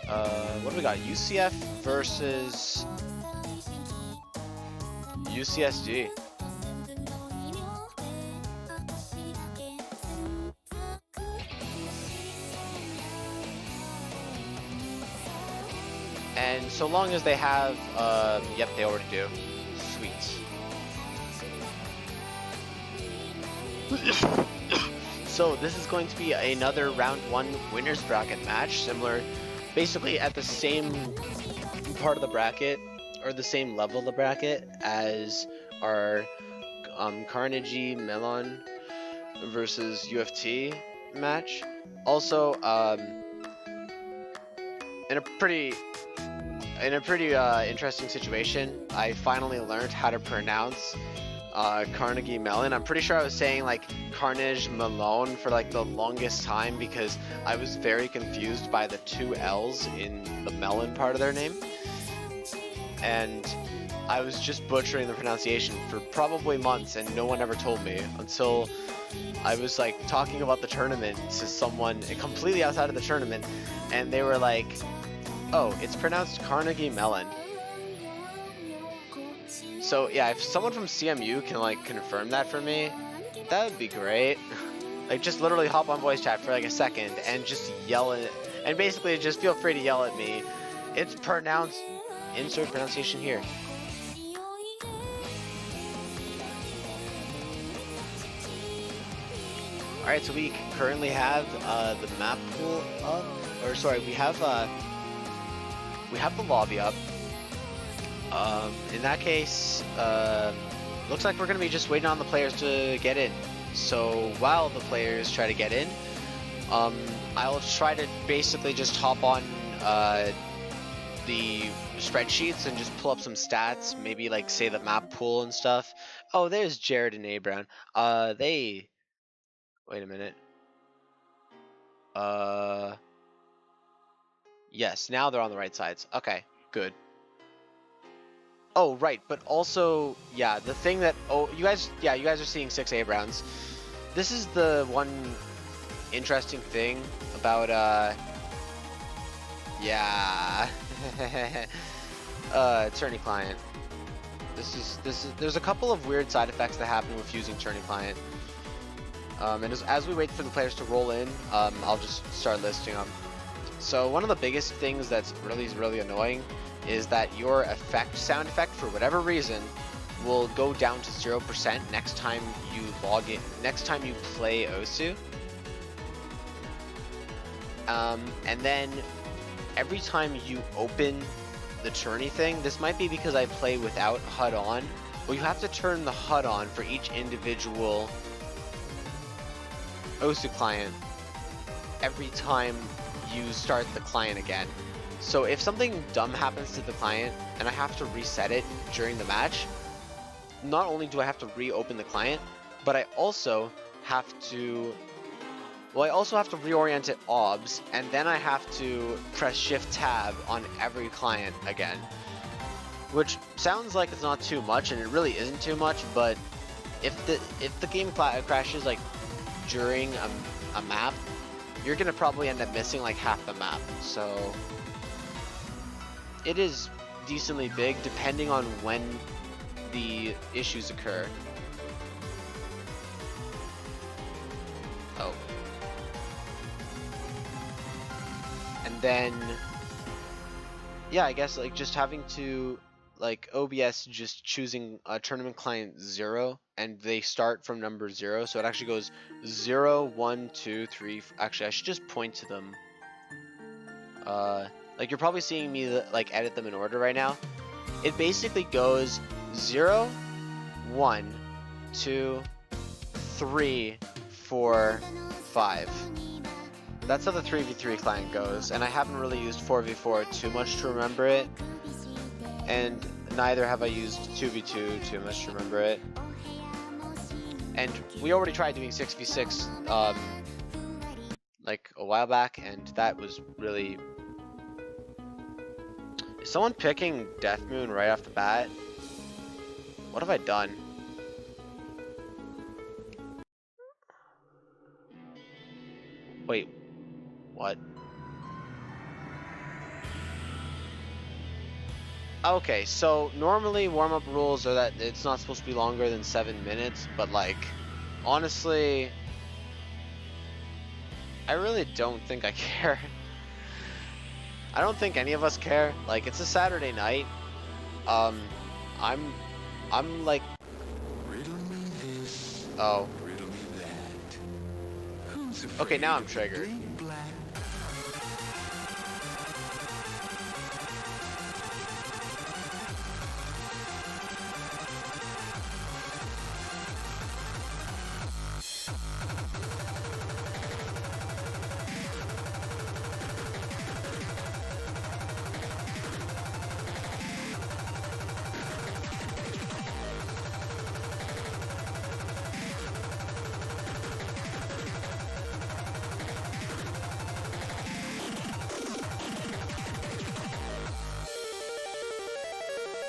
What do we got? UCF versus UCSD. And so long as they have, yep, they already do. Sweet. So this is going to be another round 1 winners bracket match, similar, basically at the same part of the bracket, or the same level of the bracket as our Carnegie Mellon versus UFT match. Also, in a pretty interesting situation, I finally learned how to pronounce Carnegie Mellon. I'm pretty sure I was saying like Carnage Malone for like the longest time because I was very confused by the 2 L's in the Mellon part of their name. And I was just butchering the pronunciation for probably months, and no one ever told me until I was like talking about the tournament to someone completely outside of the tournament, and they were like, oh, it's pronounced Carnegie Mellon. So yeah, if someone from CMU can like confirm that for me, that would be great. Like just literally hop on voice chat for like a second and just yell it, and basically just feel free to yell at me. It's pronounced, insert pronunciation here. Alright, so we currently have the map pool up, or sorry, we have the lobby up. In that case, looks like we're gonna be just waiting on the players to get in. So while the players try to get in, I'll try to basically just hop on the spreadsheets and just pull up some stats, maybe like say the map pool and stuff. Oh, there's Jared and A Brown. Wait a minute. Yes, now they're on the right sides. Okay, good. Oh, right, but also, yeah, the thing that, you guys are seeing 6 A Browns. This is the one interesting thing about, yeah, attorney client. There's a couple of weird side effects that happen with using attorney client. And as we wait for the players to roll in, I'll just start listing them. So one of the biggest things that's really annoying is that your sound effect, for whatever reason, will go down to 0% next time you log in, next time you play OSU. And then every time you open the tourney thing, this might be because I play without HUD on, but you have to turn the HUD on for each individual OSU client every time you start the client again. So if something dumb happens to the client and I have to reset it during the match, not only do I have to reopen the client, but I also have to reorient it OBS, and then I have to press Shift Tab on every client again. Which sounds like it's not too much, and it really isn't too much, but if the game crashes like during a map, you're gonna probably end up missing like half the map. So it is decently big depending on when the issues occur. Oh. And then, yeah, I guess like just having to, like OBS just choosing a tournament client 0, and they start from number 0, so it actually goes 0, 1, 2, 3. Actually, I should just point to them. Like you're probably seeing me like edit them in order right now. It basically goes 0, 1, 2, 3, 4, 5. That's how the 3v3 client goes, and I haven't really used 4v4 too much to remember it, and neither have I used 2v2 too much to remember it. And we already tried doing 6v6 like a while back, and that was really... Is someone picking Death Moon right off the bat? What have I done? Wait, what? Okay, so normally warm-up rules are that it's not supposed to be longer than 7 minutes, but like, honestly, I really don't think I care. I don't think any of us care. Like, it's a Saturday night. Um, I'm like, Riddle me this, oh, riddle me that. Who's okay, afraid now I'm of the triggered. big black?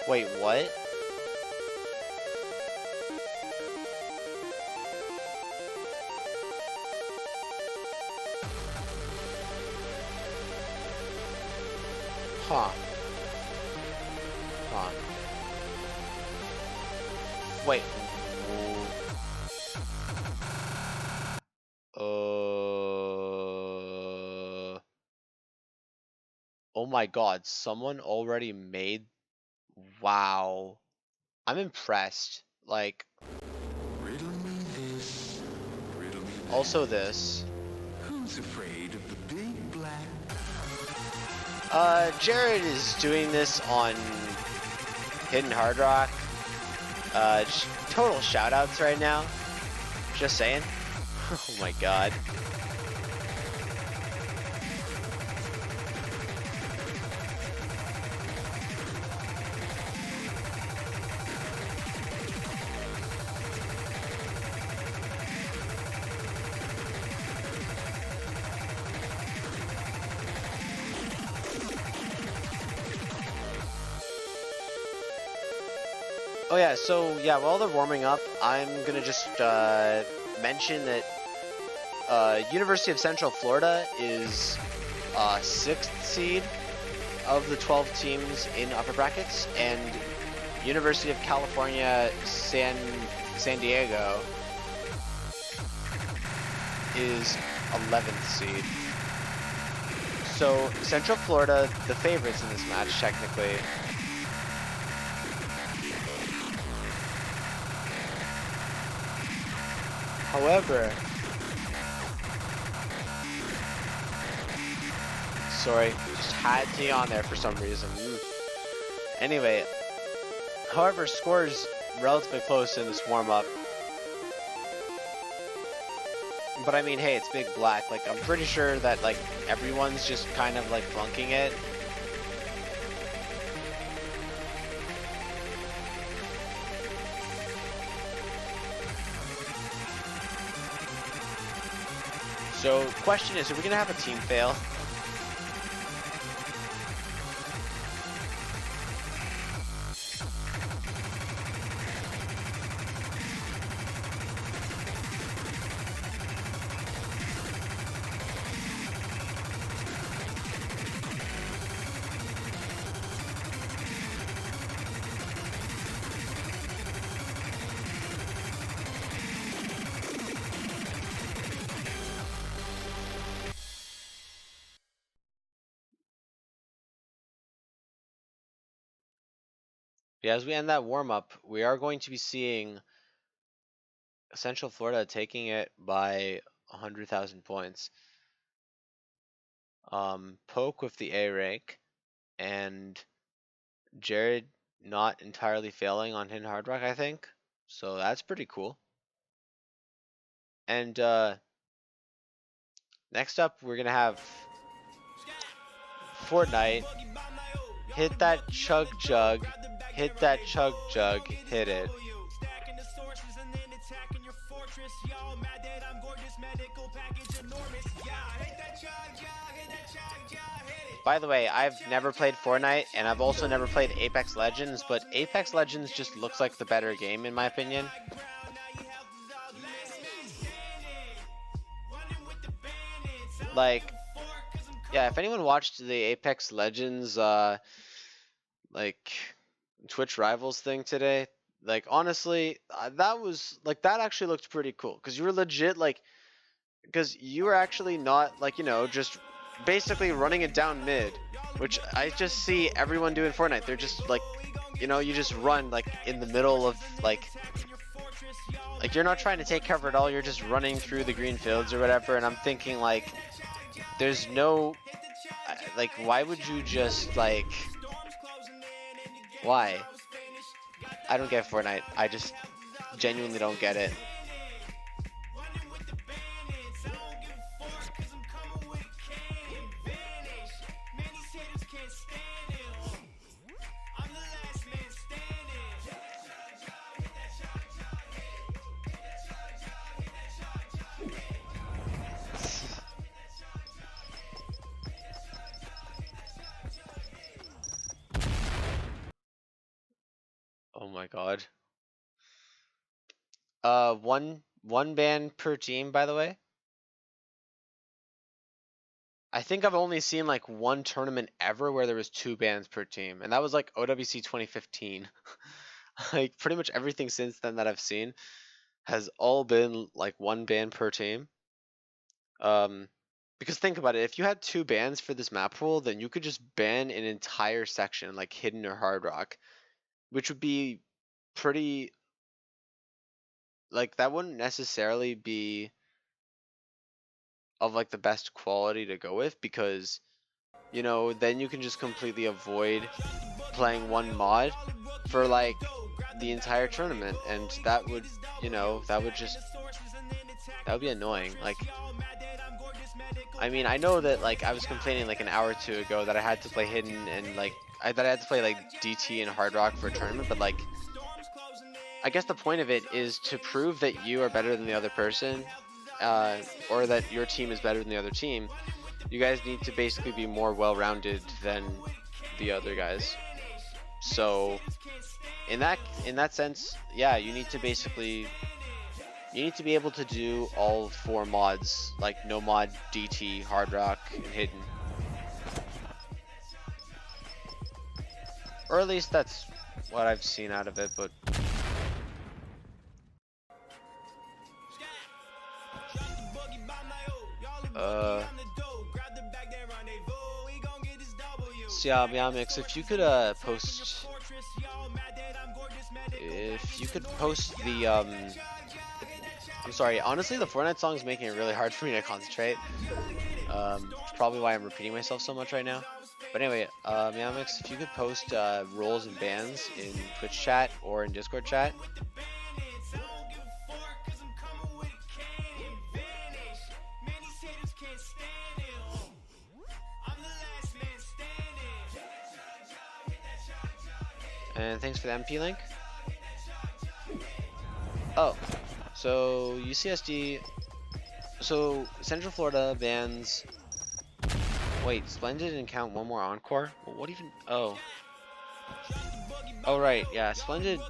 Wait, what? Huh. Huh. Wait. Oh my god, someone already made. Wow. I'm impressed. Like, Riddle me this, riddle me also that. this. Who's afraid of the big black? Jared is doing this on Hidden Hard Rock. Total shoutouts right now. Just saying. Oh my god. Oh yeah, so yeah, while they're warming up, I'm gonna just mention that University of Central Florida is 6th seed of the 12 teams in upper brackets, and University of California San Diego is 11th seed. So Central Florida, the favorites in this match technically. However, sorry, just had T on there for some reason. Anyway, however, scores relatively close in this warm-up. But I mean, hey, it's Big Black. Like, I'm pretty sure that, like, everyone's just kind of, like, flunking it. So, question is, are we gonna have a team fail? Yeah, as we end that warm-up, we are going to be seeing Central Florida taking it by 100,000 points. Poke with the A rank, and Jared not entirely failing on Hidden Hard Rock, I think. So that's pretty cool. And next up, we're gonna have Fortnite. Hit that chug jug. Hit that chug jug. Hit it. By the way, I've never played Fortnite, and I've also never played Apex Legends, but Apex Legends just looks like the better game in my opinion. Like, yeah, if anyone watched the Apex Legends, like, Twitch Rivals thing today, like honestly, that was like that actually looked pretty cool because you were legit like, because you were actually not like, you know, just basically running it down mid, which I just see everyone do in Fortnite. They're just like, you know, you just run like in the middle of like you're not trying to take cover at all. You're just running through the green fields or whatever. And I'm thinking like, there's no like, why would you just like, why? I don't get Fortnite. I just genuinely don't get it. Oh my god. One ban per team, by the way. I think I've only seen like one tournament ever where there was 2 bans per team, and that was like OWC 2015. Like pretty much everything since then that I've seen has all been like 1 ban per team. Because think about it, if you had 2 bans for this map pool, then you could just ban an entire section like Hidden or Hard Rock, which would be pretty, like that wouldn't necessarily be of like the best quality to go with, because you know, then you can just completely avoid playing one mod for like the entire tournament, and that would, you know, that would be annoying. Like, I mean, I know that like I was complaining like an hour or 2 ago that I had to play Hidden and like that I had to play like DT and Hard Rock for a tournament, but like I guess the point of it is to prove that you are better than the other person, or that your team is better than the other team. You guys need to basically be more well-rounded than the other guys. So in that sense, yeah, you need to basically, you need to be able to do all 4 mods, like no mod, DT, Hard Rock, and Hidden. Or at least that's what I've seen out of it, but so yeah, Miamix, if you could post the I'm sorry, honestly the Fortnite song is making it really hard for me to concentrate. It's probably why I'm repeating myself so much right now. But anyway, Miamix, if you could post roles and bans in Twitch chat or in Discord chat. And thanks for the MP link. Oh, so UCSD, so Central Florida bans. Wait, Splendid didn't count one more Encore? Well, what even? Oh. Oh right, yeah. Splendid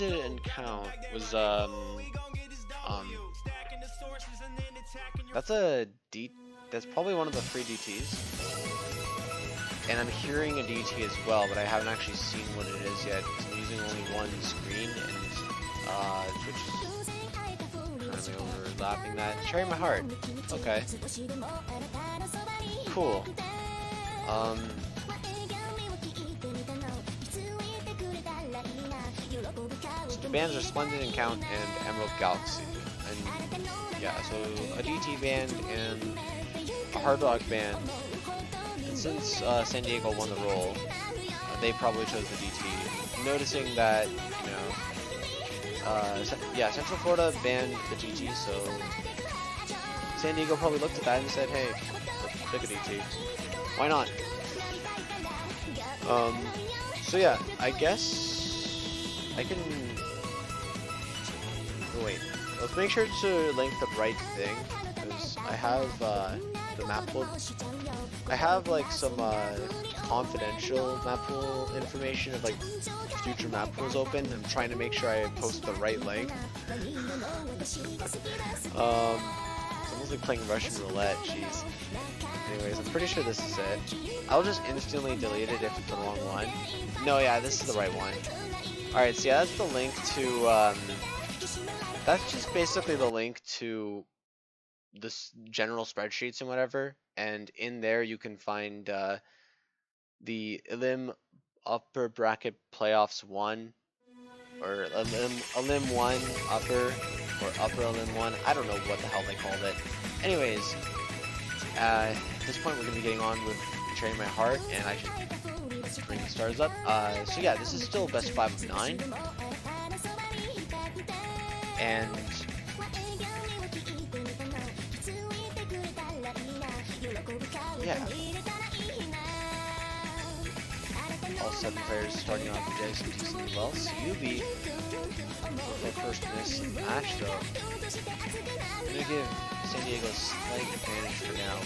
and count was that's a D. That's probably one of the free DTs. And I'm hearing a DT as well, but I haven't actually seen what it is yet. I'm using only one screen, and Twitch is kind of overlapping that. Sharing my heart. Okay. Cool. So the bands are Splendid and Count and Emerald Galaxy. And yeah, so a DT band and a Hard Rock band. Since San Diego won the role, they probably chose the DT. Noticing that, you know, yeah, Central Florida banned the DT, so San Diego probably looked at that and said, hey, let's pick a DT. Why not? So yeah, I guess I can. Oh, wait, let's make sure to link the right thing, because I have the map pool. I have like some confidential map pool information of like future map pools open. I'm trying to make sure I post the right link. almost like playing Russian roulette, jeez. Anyways, I'm pretty sure this is it. I'll just instantly delete it if it's the wrong one. No, yeah, this is the right one. Alright, so yeah, that's the link to, that's just basically the link to this general spreadsheets and whatever. And in there you can find, the Elim upper bracket playoffs 1, or Elim 1 upper, or upper Elim 1. I don't know what the hell they called it. Anyways, at this point we're going to be getting on with Betraying My Heart, and I should bring the stars up. So yeah, this is still best 5 of 9. And yeah. All 7 players starting off the Jays decently well. CUB with their first miss in the match though. I'm gonna give San Diego a slight advantage for now.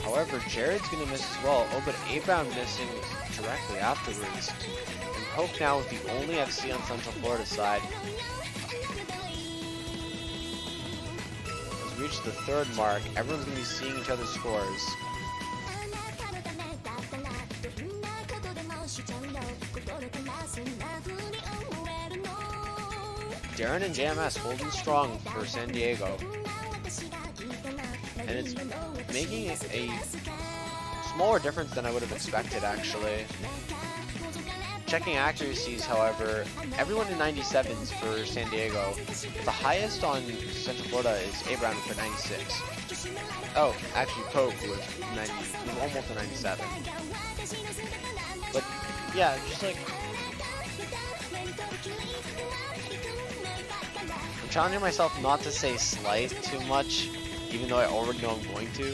However, Jared's gonna miss as well. Oh, but A-Brown missing directly afterwards. And Poke now with the only FC on Central Florida side. As we reach the 3rd mark, everyone's gonna be seeing each other's scores. Darren and JMS holding strong for San Diego. And it's making it a smaller difference than I would have expected, actually. Checking accuracies, however, everyone in 97s for San Diego. The highest on Central Florida is A-Brown for 96. Oh, actually Pope with 90, almost a 97. But yeah, just like, I'm challenging myself not to say slight too much, even though I already know I'm going to.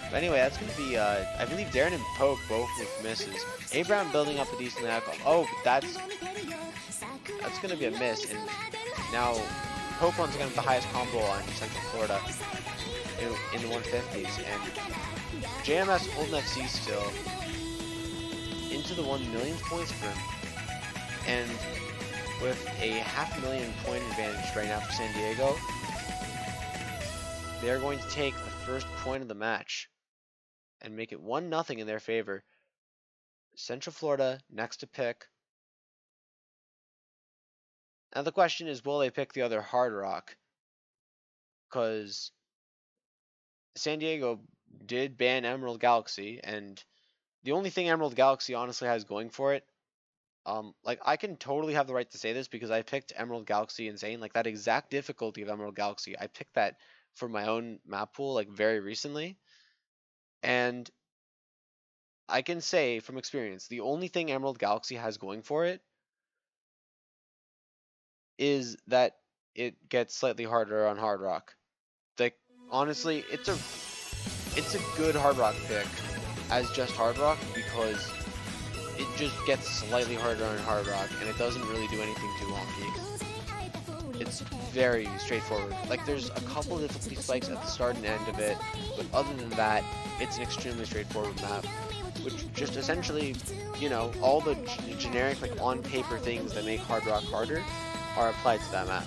But anyway, that's going to be, I believe Darren and Poke both with misses. A-Brown building up a decent outcome. Oh, but that's going to be a miss. And now Poke once again with the highest combo on Central Florida in the 150s. And JMS holding FC still into the 1 millionth points for him. And with a 500,000 point advantage right now for San Diego, they're going to take the first point of the match and make it 1-0 in their favor. Central Florida next to pick. Now the question is, will they pick the other Hard Rock? Because San Diego did ban Emerald Galaxy, and the only thing Emerald Galaxy honestly has going for it, like, I can totally have the right to say this because I picked Emerald Galaxy Insane, like that exact difficulty of Emerald Galaxy. I picked that for my own map pool, like, very recently. And I can say from experience, the only thing Emerald Galaxy has going for it is that it gets slightly harder on Hard Rock. Like, honestly, it's a good Hard Rock pick as just Hard Rock because it just gets slightly harder on Hard Rock and it doesn't really do anything too wonky. It's very straightforward. Like, there's a couple difficulty spikes at the start and end of it, but other than that, it's an extremely straightforward map, which just essentially, you know, all the generic, like, on paper things that make Hard Rock harder are applied to that map.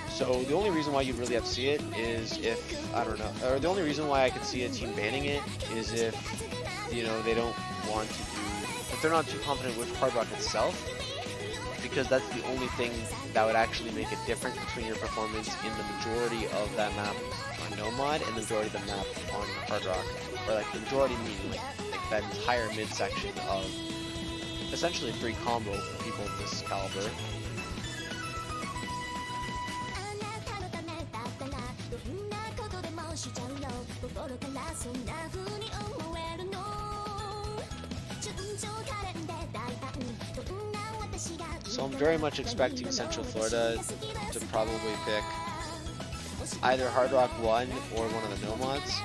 So the only reason why you'd really have to see it is if, I don't know, or the only reason why I could see a team banning it is if, you know, they don't want to do, if they're not too confident with Hard Rock itself, because that's the only thing that would actually make a difference between your performance in the majority of that map on no mod and the majority of the map on Hard Rock, or like the majority meaning like that entire midsection of essentially free combo for people of this caliber. So I'm very much expecting Central Florida to probably pick either Hard Rock 1 or one of the no mods.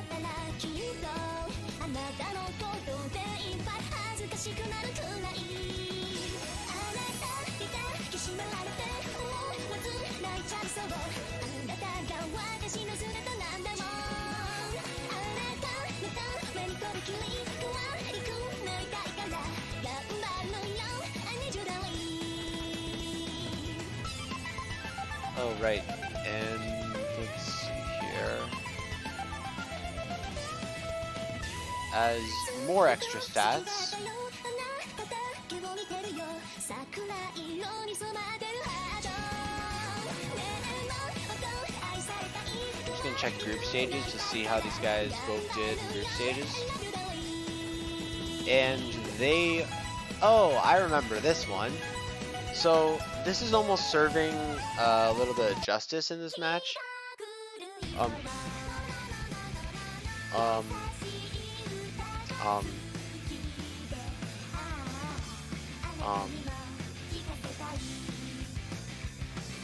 Oh, right. And let's see here. As more extra stats. Just gonna check group stages to see how these guys both did in group stages. And they, oh, I remember this one. So this is almost serving a little bit of justice in this match.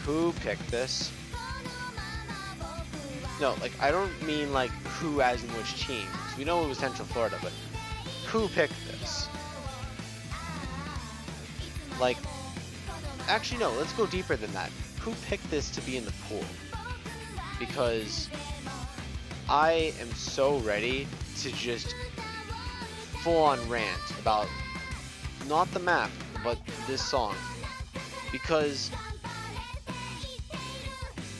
Who picked this? No, like, I don't mean like who as in which team. So we know it was Central Florida, but who picked this? Like, actually no, let's go deeper than that. Who picked this to be in the pool? Because I am so ready to just full on rant about not the map, but this song. Because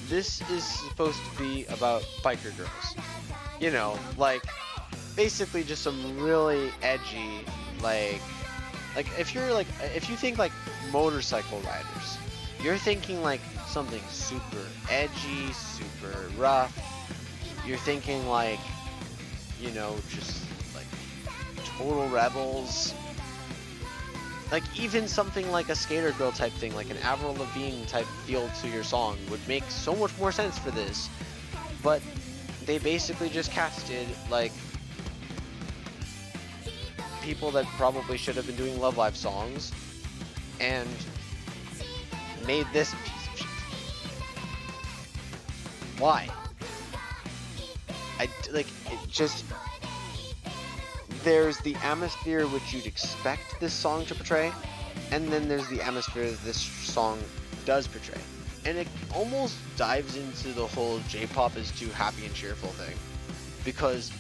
this is supposed to be about biker girls. You know, like, basically just some really edgy, like if you think like motorcycle riders, you're thinking like something super edgy, super rough. You're thinking like, you know, just like total rebels. Like even something like a skater girl type thing, like an Avril Lavigne type feel to your song would make so much more sense for this. But they basically just casted like people that probably should have been doing Love Live songs and made this piece of shit. Why? It just, there's the atmosphere which you'd expect this song to portray, and then there's the atmosphere that this song does portray. And it almost dives into the whole J-pop is too happy and cheerful thing. Because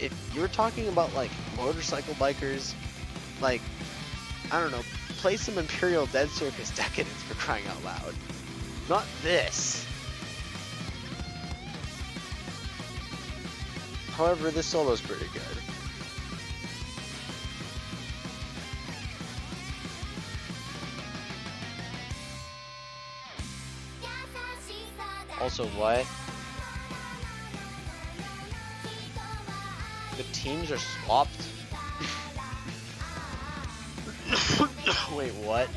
if you're talking about like motorcycle bikers, like, I don't know, play some Imperial Dead Circus Decadence for crying out loud. Not this. However, this solo's pretty good. Also, what? The teams are swapped? Wait, what?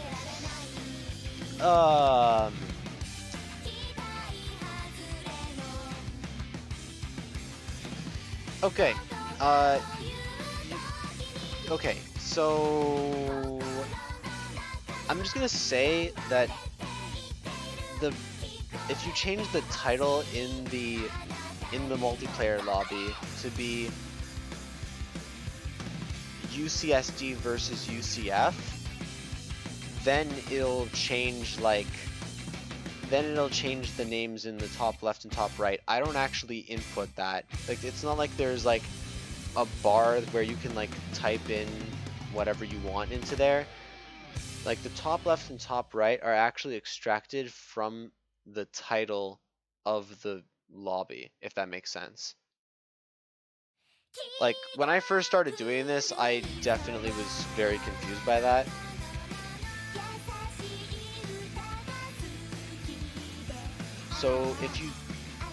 Okay. Okay, so I'm just gonna say that if you change the title in the multiplayer lobby to be UCSD versus UCF, then it'll change the names in the top left and top right. I don't actually input that. Like, it's not like there's like a bar where you can like type in whatever you want into there. Like, the top left and top right are actually extracted from the title of the lobby, if that makes sense. Like, when I first started doing this, I definitely was very confused by that. So if you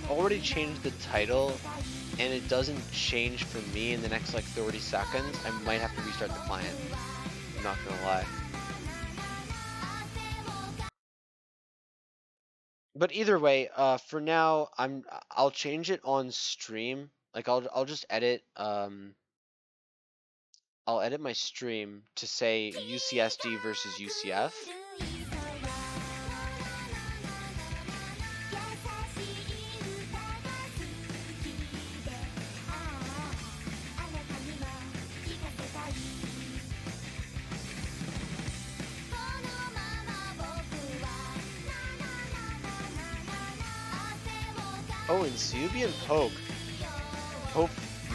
already changed the title and it doesn't change for me in the next like 30 seconds, I might have to restart the client. I'm not gonna lie. But either way, for now, I'll change it on stream. Like, I'll just edit I'll edit my stream to say UCSD versus UCF. Oh, and Subi and Poke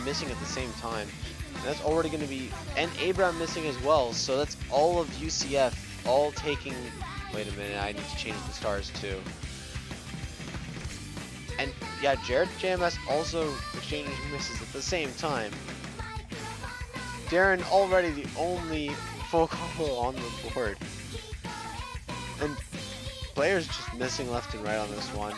missing at the same time. And that's already going to be, and Abraham missing as well. So that's all of UCF all taking. Wait a minute, I need to change the stars too. yeah, Jared JMS also exchanging misses at the same time. Darren already the only full combo on the board. And players just missing left and right on this one.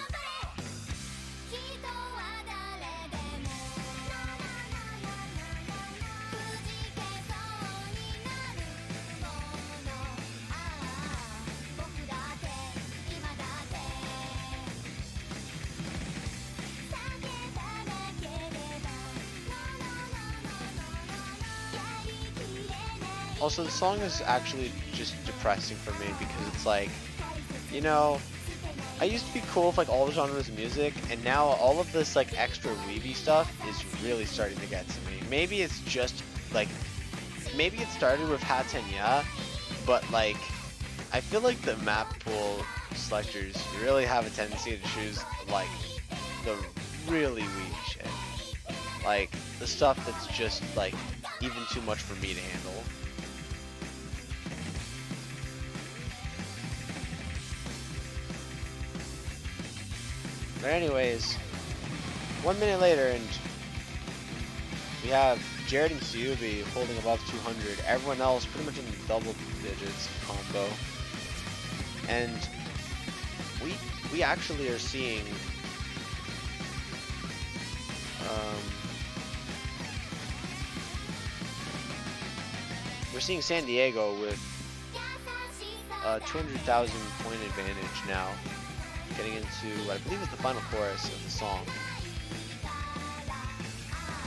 Also, the song is actually just depressing for me because it's like, you know, I used to be cool with like all the genres of music, and now all of this like extra weeby stuff is really starting to get to me. Maybe it's just like, maybe it started with Hatenya, but like, I feel like the map pool selectors really have a tendency to choose like the really weak shit. Like, the stuff that's just like even too much for me to handle. But anyways, 1 minute later, and we have Jared and Kyubi holding above 200. Everyone else pretty much in double digits combo. And we actually are seeing we're seeing San Diego with a 200,000 point advantage now, getting into what I believe is the final chorus of the song.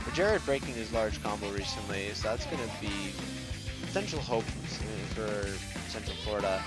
But Jared breaking his large combo recently, so that's going to be potential hope for Central Florida.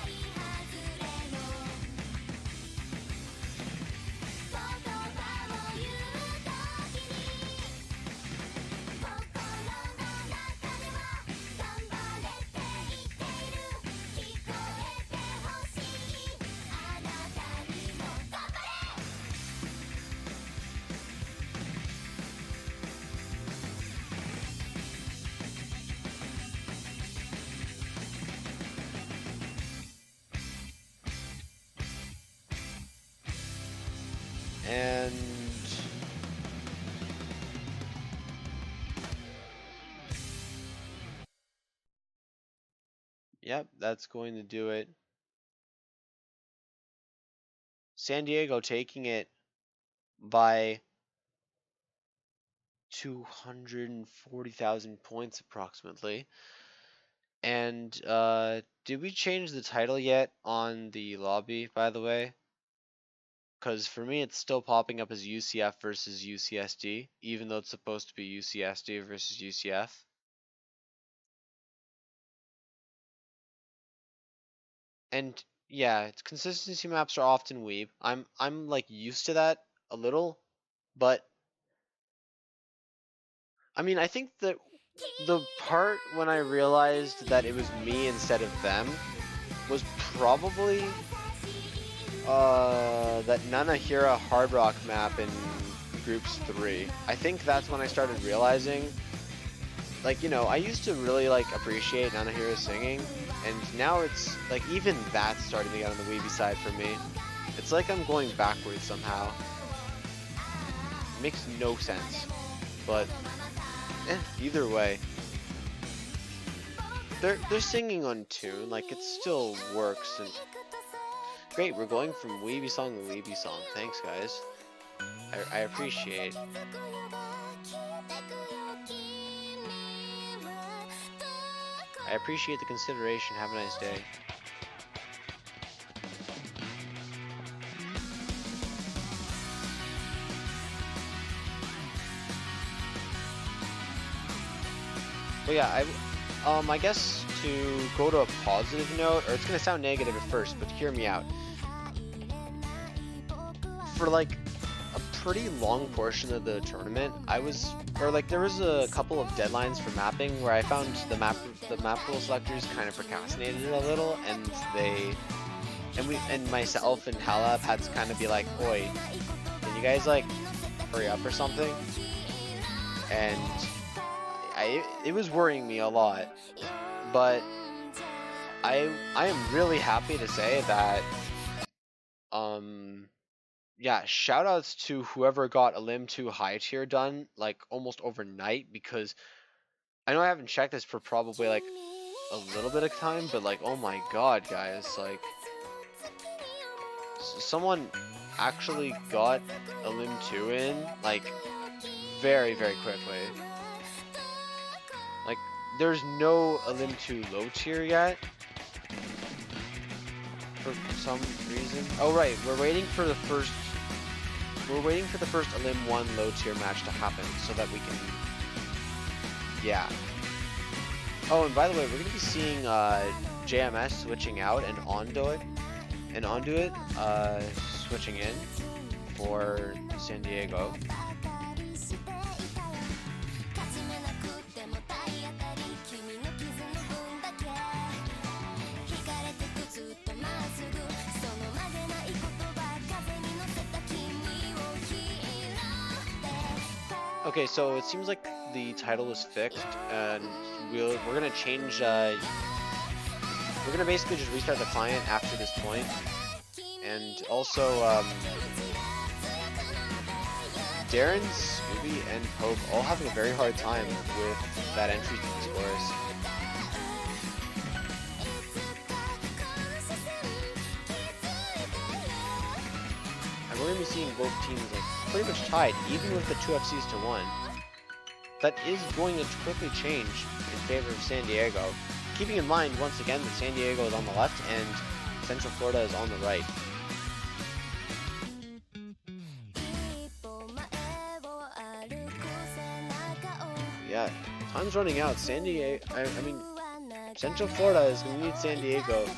And yep, that's going to do it. San Diego taking it by 240,000 points approximately. And did we change the title yet on the lobby, by the way? Because for me, it's still popping up as UCF versus UCSD, even though it's supposed to be UCSD versus UCF. And yeah, consistency maps are often weeb. I'm like used to that a little, but I mean, I think that the part when I realized that it was me instead of them was probably that Nanahira Hard Rock map in groups 3. I think that's when I started realizing, like, you know, I used to really like appreciate Nanahira singing, and now it's like even that's starting to get on the weeby side for me. It's like I'm going backwards somehow. It makes no sense, but either way, they're singing on tune, like it still works. And great, we're going from weeby song to weeby song. Thanks, guys. I appreciate. I appreciate the consideration. Have a nice day. But yeah, I guess to go to a positive note, or it's gonna sound negative at first, but hear me out. For like a pretty long portion of the tournament, there was a couple of deadlines for mapping where I found the map rule selectors kind of procrastinated a little, and myself and Halab had to kind of be like, oi, can you guys like hurry up or something? And it was worrying me a lot, but I am really happy to say that yeah, shout outs to whoever got a limb 2 high tier done like almost overnight, because I know I haven't checked this for probably like a little bit of time, but like, oh my god, guys, like someone actually got a limb 2 in like very, very quickly. Like, there's no Elim 2 low tier yet for some reason. Oh right, we're waiting for the first Elim 1 low tier match to happen so that we can, yeah. Oh, and by the way, we're gonna be seeing JMS switching out and Onduit switching in for San Diego. Okay, so it seems like the title is fixed, and we're gonna change. We're gonna basically just restart the client after this point, and also Darren, Scooby, and Pope all having a very hard time with that entry to the scores. And we're gonna be seeing both teams like pretty much tied, even with the 2 FCs to 1. That is going to quickly change in favor of San Diego. Keeping in mind, once again, that San Diego is on the left and Central Florida is on the right. Yeah, time's running out. San Diego, I mean, Central Florida is going to need San Diego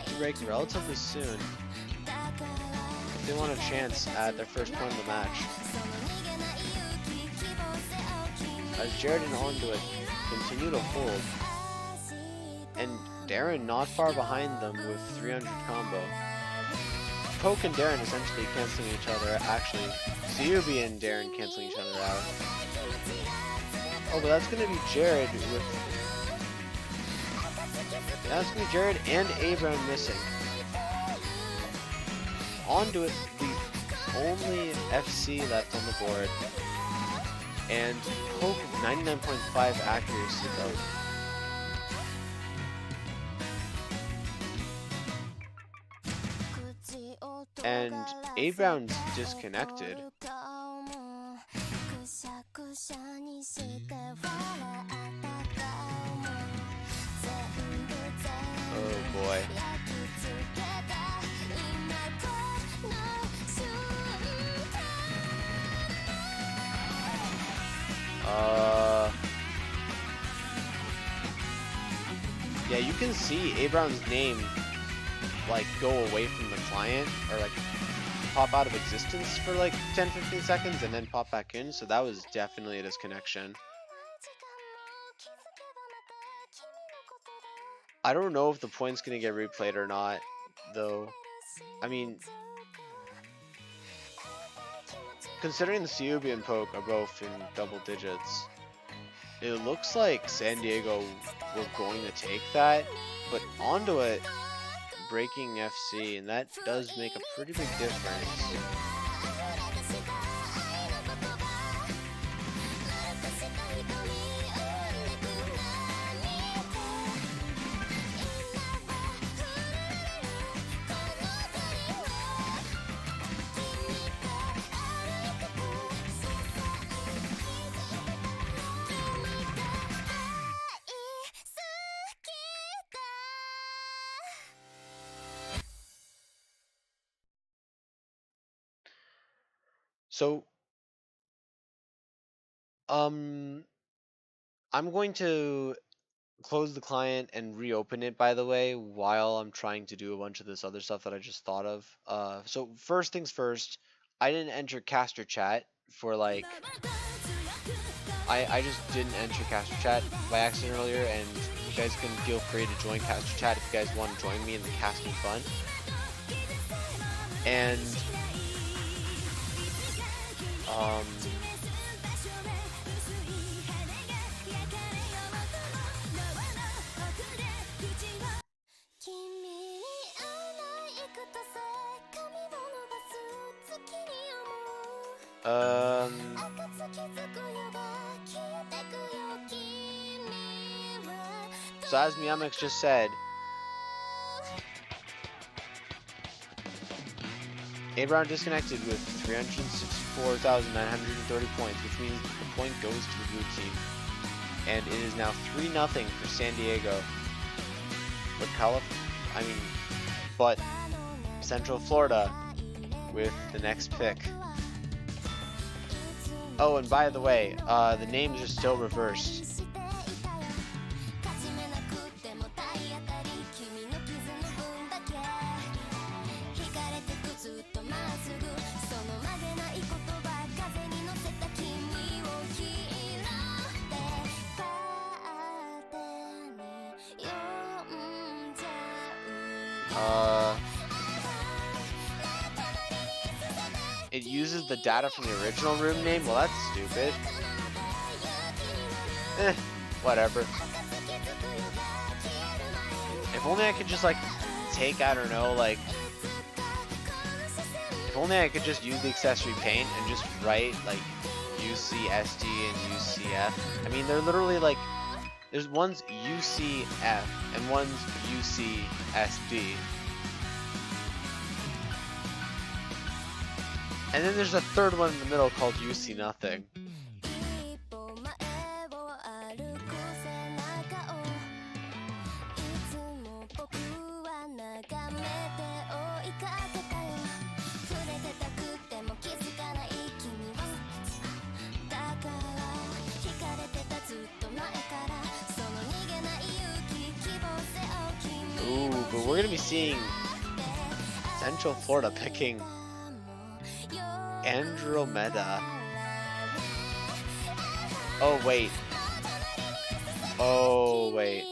to break relatively soon if they want a chance at their first point of the match. As Jared and Onduit continue to hold, and Darren not far behind them with 300 combo. Poke and Darren essentially canceling each other. Actually, Zuby and Darren canceling each other out. Oh, but that's gonna be Jared with. That's gonna be Jared and Abram missing. Onduit, the only FC left on the board. And Poke 99.5 accuracy though. And A-Brown's disconnected. Oh boy. Yeah, you can see A-Brown's name like go away from the client, or like pop out of existence for like 10-15 seconds and then pop back in, so that was definitely a disconnection. I don't know if the point's gonna get replayed or not, though. I mean, considering the Ciubi and Poke are both in double digits, it looks like San Diego were going to take that, but Onduit breaking FC, and that does make a pretty big difference. So, I'm going to close the client and reopen it, by the way, while I'm trying to do a bunch of this other stuff that I just thought of. So first things first, I didn't enter caster chat for like, I just didn't enter caster chat by accident earlier, and you guys can feel free to join caster chat if you guys want to join me in the casting fun. And Um, so as Miyamix just said, Abraham disconnected with 364,930 points, which means the point goes to the blue team. And it is now 3-0 for San Diego. But Central Florida with the next pick. Oh, and by the way, the names are still reversed. It uses the data from the original room name? Well, that's stupid. Whatever. If only I could just, like, take, I don't know, like... If only I could just use the accessory paint and just write, like, UCSD and UCF. I mean, they're literally, like... There's one's UCF and one's UCSD. And then there's a third one in the middle called UC Nothing. Ooh, but we're gonna be seeing Central Florida picking Andromeda. Oh wait. Oh wait.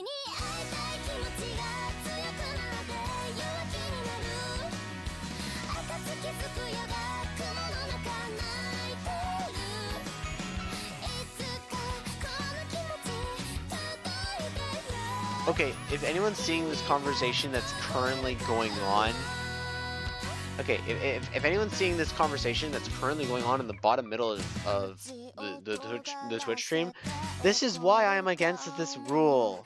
Okay, if anyone's seeing this conversation that's currently going on, okay, if anyone's seeing this conversation that's currently going on in the bottom middle of the Twitch stream, this is why I am against this rule.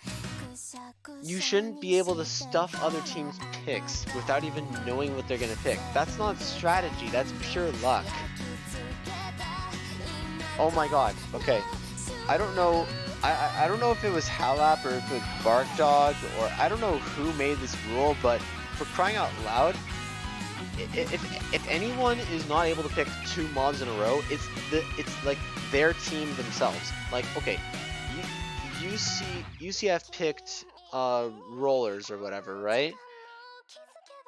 You shouldn't be able to stuff other teams' picks without even knowing what they're gonna pick. That's not strategy, that's pure luck. Oh my god, okay. I don't know if it was Halap or if it was Bark Dog, or I don't know who made this rule, but for crying out loud, if anyone is not able to pick 2 mobs in a row, it's like their team themselves. Like, okay, UCF picked rollers or whatever, right?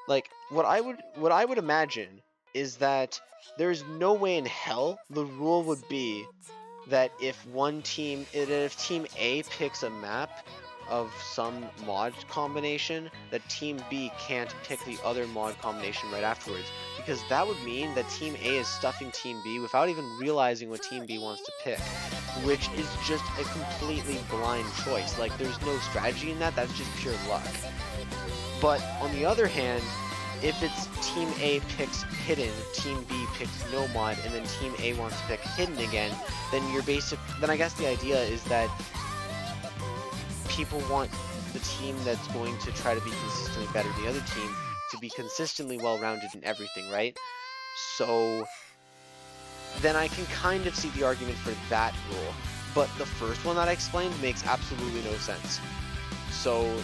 Like, what I would imagine is that there's no way in hell the rule would be that if Team A picks a map of some mod combination, that Team B can't pick the other mod combination right afterwards, because that would mean that Team A is stuffing Team B without even realizing what Team B wants to pick, which is just a completely blind choice. Like, there's no strategy in that, that's just pure luck. But on the other hand, if it's Team A picks Hidden, Team B picks no mod, and then Team A wants to pick Hidden again, then then I guess the idea is that people want the team that's going to try to be consistently better than the other team to be consistently well-rounded in everything, right? So then I can kind of see the argument for that rule. But the first one that I explained makes absolutely no sense. So,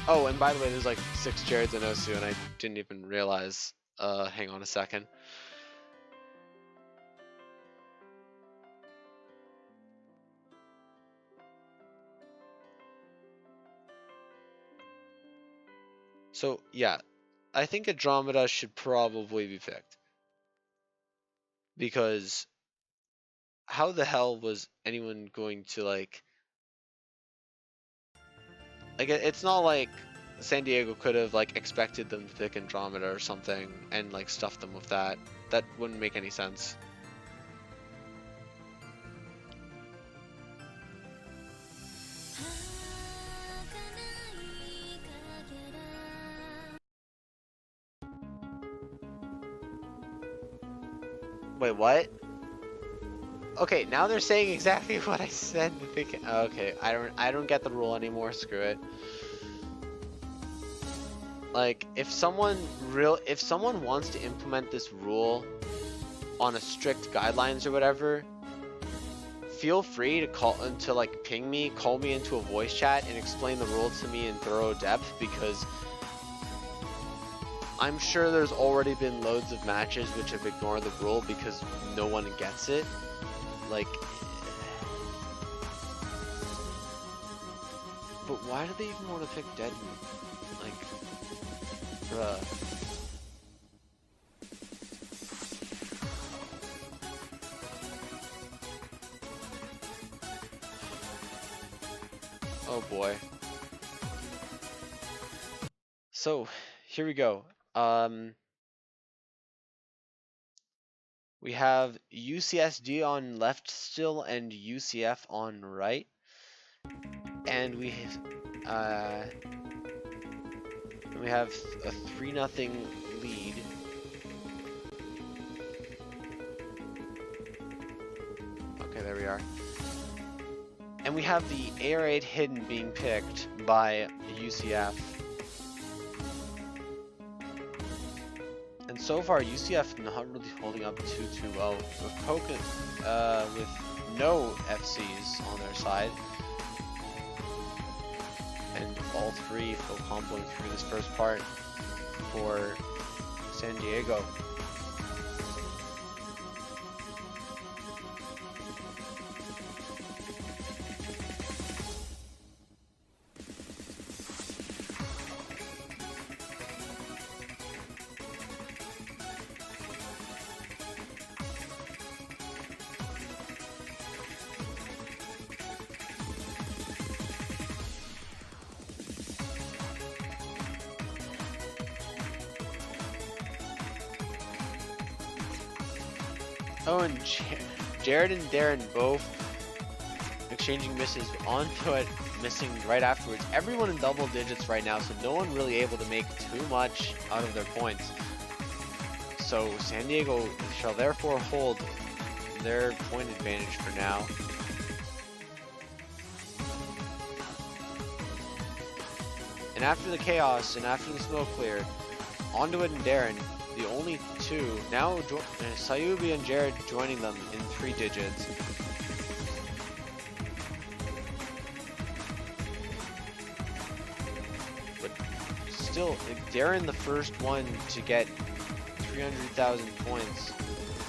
oh, and by the way, there's like 6 Jareds and Osu, and I didn't even realize. Hang on a second. So, yeah, I think Andromeda should probably be picked. Because how the hell was anyone going to, like, it's not like San Diego could have, like, expected them to pick Andromeda or something and, like, stuff them with that. That wouldn't make any sense. Wait, what? Okay, now they're saying exactly what I said that they can. Okay, I don't get the rule anymore. Screw it. Like, if someone wants to implement this rule on a strict guidelines or whatever, feel free to like ping me, call me into a voice chat and explain the rule to me in thorough depth, because I'm sure there's already been loads of matches which have ignored the rule because no one gets it. Like, but why do they even want to pick Deadman? Like, bruh. Oh boy. So, here we go. We have UCSD on left still and UCF on right. And we have a 3-0 lead. Okay, there we are. And we have the Air Raid Hidden being picked by UCF. And so far, UCF not really holding up too well. With with no FCs on their side. And all three full comboing through this first part for San Diego. Oh, and Jared and Darren both exchanging misses onto it, missing right afterwards. Everyone in double digits right now, so no one really able to make too much out of their points. So San Diego shall therefore hold their point advantage for now. And after the chaos and after the smoke cleared, onto it and Darren, the only two, now Sayubi and Jared joining them in 3 digits. But still, Darren the first one to get 300,000 points,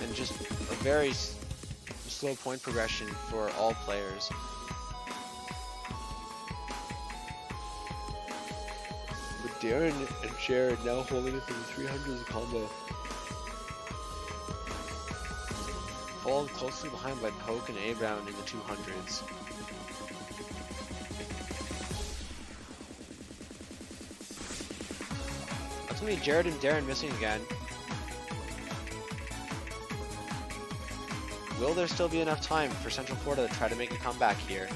and just a very slow point progression for all players. Darren and Jared now holding it to the 300s combo. Followed closely behind by Poke and A-Brown in the 200s. That's gonna be Jared and Darren missing again. Will there still be enough time for Central Florida to try to make a comeback here?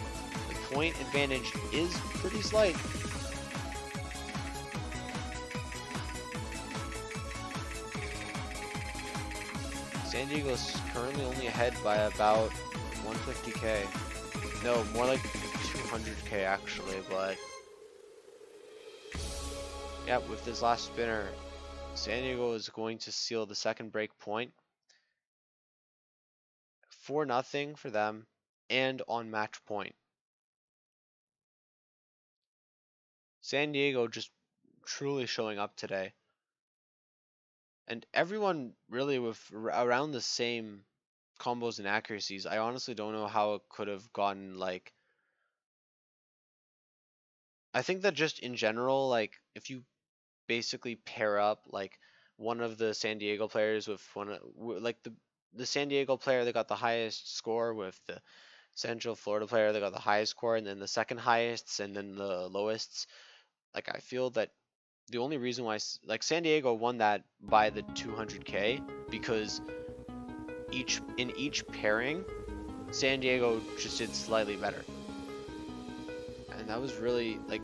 The point advantage is pretty slight. San Diego's currently only ahead by about 150k. No, more like 200k actually, but yeah, with this last spinner, San Diego is going to seal the second break point. 4-0 for them, and on match point. San Diego just truly showing up today. And everyone really with around the same combos and accuracies. I honestly don't know how it could have gotten, like, I think that just in general, like, if you basically pair up like one of the San Diego players with like the San Diego player that got the highest score with the Central Florida player that got the highest score, and then the second highest and then the lowest, like, I feel that the only reason why, like, San Diego won that by the 200k because in each pairing San Diego just did slightly better, and that was really like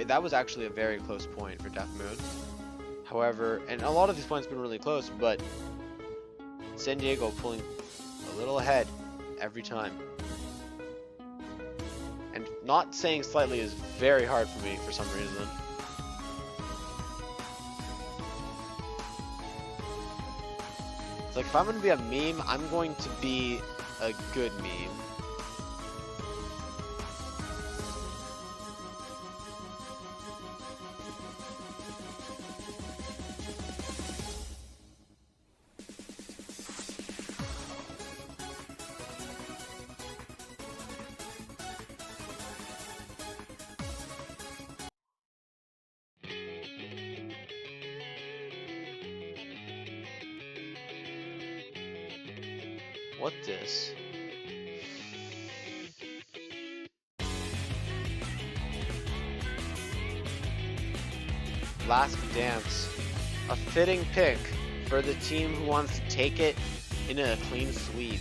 that was actually a very close point for Death Moon. However, and a lot of these points have been really close, but San Diego pulling a little ahead, every time. And not saying slightly is very hard for me for some reason. It's like if I'm gonna be a meme, I'm going to be a good meme. What this? Last dance. A fitting pick for the team who wants to take it in a clean sweep.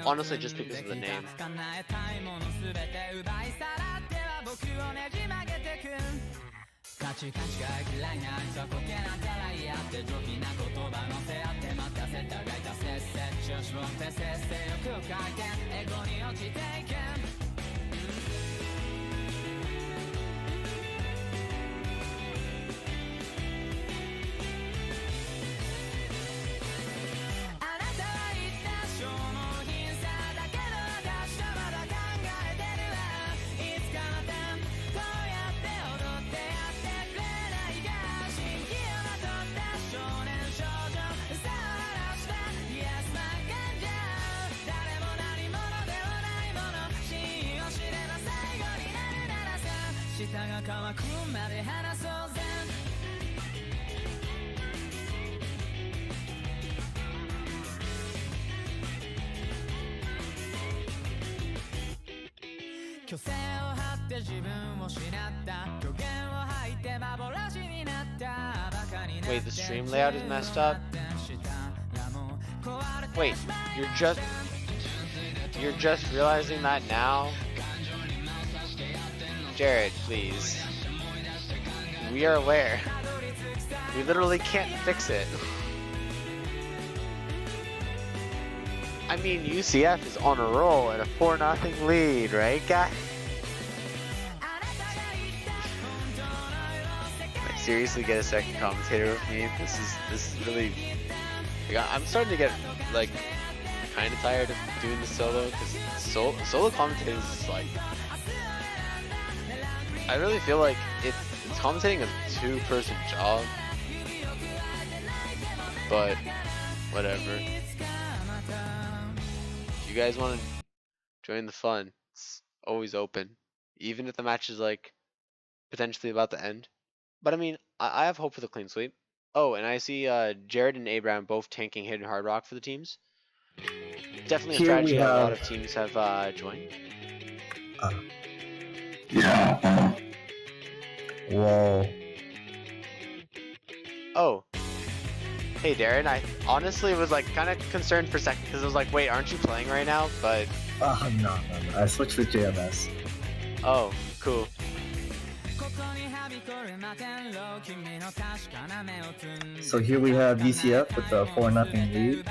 Honestly, just because of the name. Wait, the stream layout is messed up? Wait, you're just realizing that now? Jared, please. We are aware. We literally can't fix it. I mean, UCF is on a roll at a 4-0 lead, right, guys? Like, seriously, get a second commentator with me. This is really. Like, I'm starting to get like kind of tired of doing the solo because solo commentating is just like. I really feel like it's commentating a two-person job, but whatever. If you guys want to join the fun, it's always open, even if the match is like potentially about to end. But I mean, I have hope for the clean sweep. Oh, and I see Jared and Abraham both tanking Hidden Hard Rock for the teams. Definitely a strategy that a lot of teams have joined. Yeah. Whoa. Oh. Hey Darren, I honestly was like kind of concerned for a second because I was like, wait, aren't you playing right now? But No. I switched to JMS. Oh, cool. So here we have UCF with a 4-0 lead.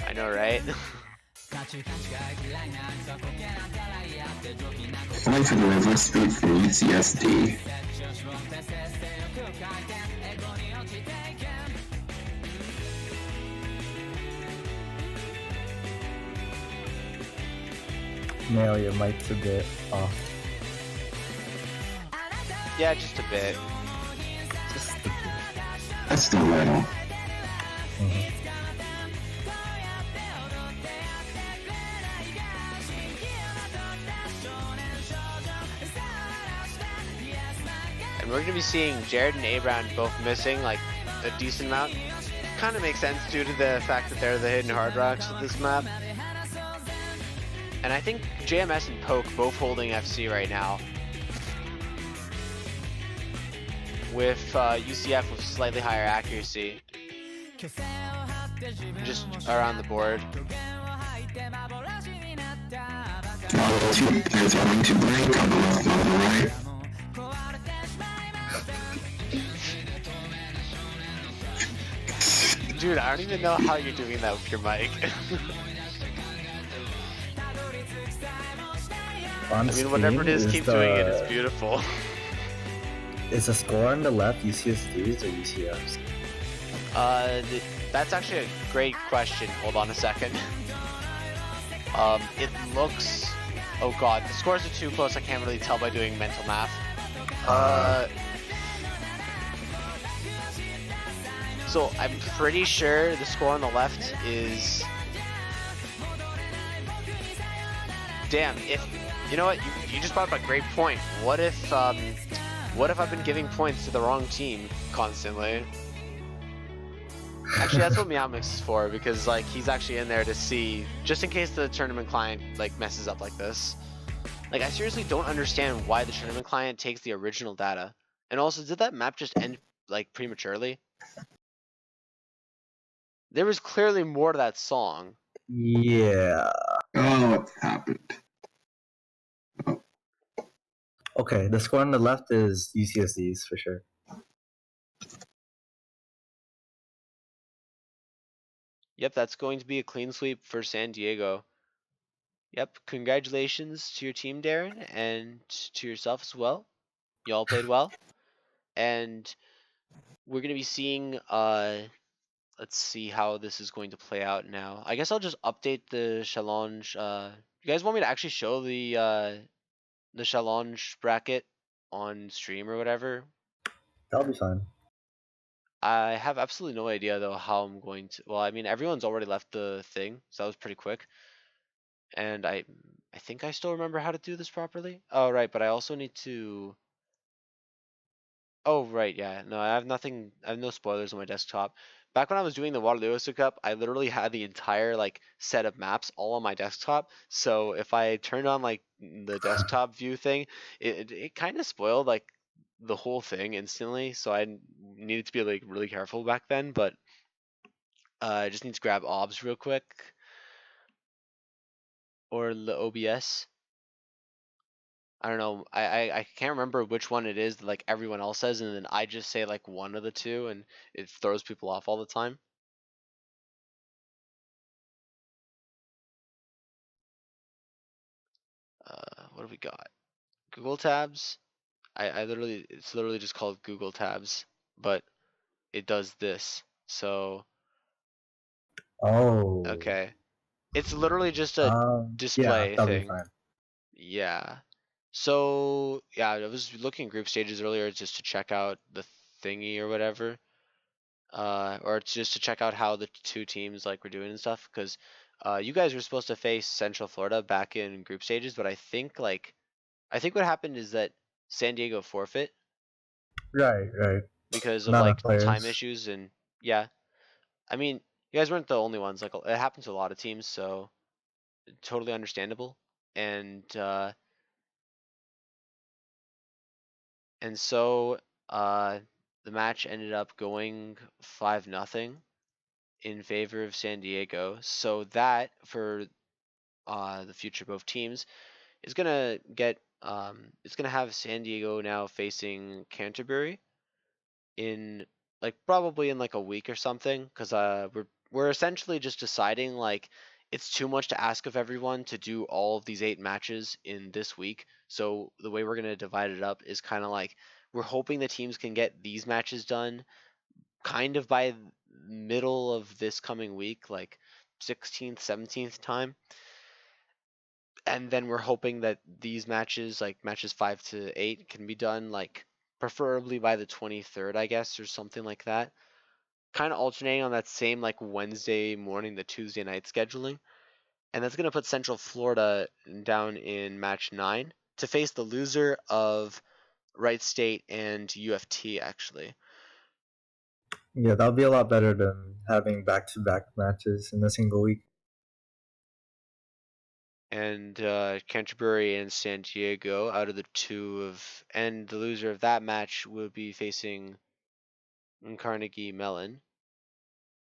I know, right? Going for the reverse speed for UCSD. Nail, your mic's a bit off. Yeah, just a bit. Just a bit. That's still little. And we're going to be seeing Jared and Abraham both missing like a decent amount. Kind of makes sense due to the fact that they're the Hidden Hard Rocks of this map. And I think JMS and Poke both holding FC right now. With UCF with slightly higher accuracy. Just around the board. Two players are going to break on the left and on the right. Dude, I don't even know how you're doing that with your mic. On I mean, whatever it is, screen keep doing it. It's beautiful. Is the score on the left UCSD's or UCF's? That's actually a great question. Hold on a second. It looks. Oh god, the scores are too close. I can't really tell by doing mental math. So I'm pretty sure the score on the left is. Damn, if you know what, you just brought up a great point. What if I've been giving points to the wrong team constantly? Actually, that's what Meowmix is for, because like he's actually in there to see, just in case the tournament client like messes up like this. Like I seriously don't understand why the tournament client takes the original data. And also, did that map just end like prematurely? There was clearly more to that song. Yeah. Oh, what happened? Okay, the score on the left is UCSD's for sure. Yep, that's going to be a clean sweep for San Diego. Yep, congratulations to your team, Darren, and to yourself as well. You all played well. And we're going to be seeing, let's see how this is going to play out now. I guess I'll just update the challenge. You guys want me to actually show the challenge bracket on stream or whatever? That'll be fine. I have absolutely no idea though how I'm going to. Well, I mean everyone's already left the thing, so that was pretty quick. And I think I still remember how to do this properly. Oh right, but I also need to. Oh right, yeah. No, I have nothing. I have no spoilers on my desktop. Back when I was doing the Waterloo Cup, I literally had the entire like set of maps all on my desktop. So if I turned on like the desktop view thing, it kind of spoiled like the whole thing instantly. So I needed to be like really careful back then. But I just need to grab OBS real quick or the OBS. I don't know. I can't remember which one it is that like everyone else says, and then I just say like one of the two, and it throws people off all the time. What do we got? Google Tabs. It's literally just called Google Tabs, but it does this. So Oh. okay, it's literally just a Yeah, display that'll be thing. fine. Yeah. So yeah, I was looking at group stages earlier just to check out the thingy or whatever. Or it's just to check out how the two teams like were doing and stuff, because you guys were supposed to face Central Florida back in group stages, but I think what happened is that San Diego forfeit Right. because of Not enough like time players. issues. And yeah, I mean you guys weren't the only ones, like it happened to a lot of teams, so totally understandable. And so the match ended up going 5-0 in favor of San Diego. So that for the future of both teams is gonna get it's gonna have San Diego now facing Canterbury in like probably in like a week or something, because we're essentially just deciding like it's too much to ask of everyone to do all of these 8 matches in this week. So the way we're gonna divide it up is kind of like we're hoping the teams can get these matches done kind of by middle of this coming week, like 16th, 17th time. And then we're hoping that these matches, like matches 5 to 8, can be done like preferably by the 23rd, I guess, or something like that. Kind of alternating on that same like Wednesday morning to Tuesday night scheduling. And that's going to put Central Florida down in match 9 to face the loser of Wright State and UFT, actually. Yeah, that'll be a lot better than having back-to-back matches in a single week. And Canterbury and San Diego out of the two of, and the loser of that match will be facing Carnegie Mellon.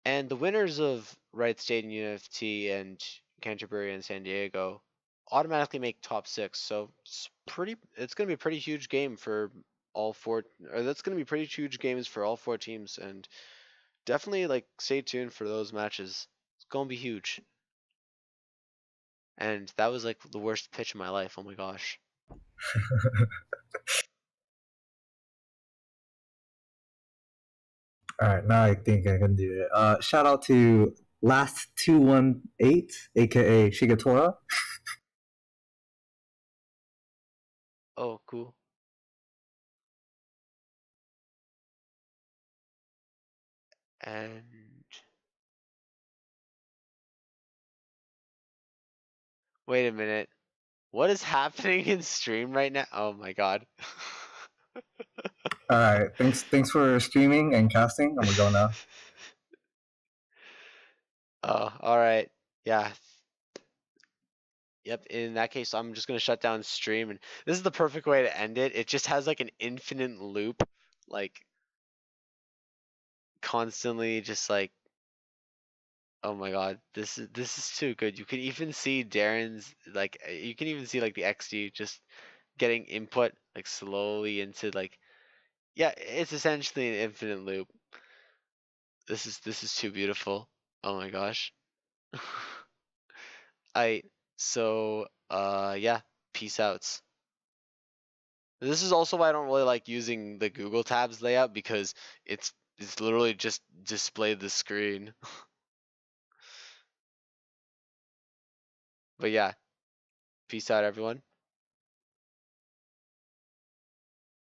And the winners of Wright State and UFT and Canterbury and San Diego automatically make top 6. So it's going to be a pretty huge game for all 4, or that's going to be pretty huge games for all 4 teams. And definitely like stay tuned for those matches. It's gonna be huge. And that was like the worst pitch of my life. Oh my gosh. All right, now I think I can do it. Shout out to Last218, aka Shigatora. Oh, cool. And wait a minute. What is happening in stream right now? Oh my god. All right, thanks for streaming and casting. I'm gonna go now. Oh, all right. Yeah. Yep. In that case, I'm just gonna shut down stream, and this is the perfect way to end it. It just has like an infinite loop, like constantly, just like, oh my god, this is too good. You can even see Darren's like, you can even see like the XG just getting input like slowly into like, yeah, it's essentially an infinite loop. This is too beautiful. Oh my gosh. I yeah, peace outs. This is also why I don't really like using the Google Tabs layout, because it's literally just display the screen. But yeah, peace out everyone.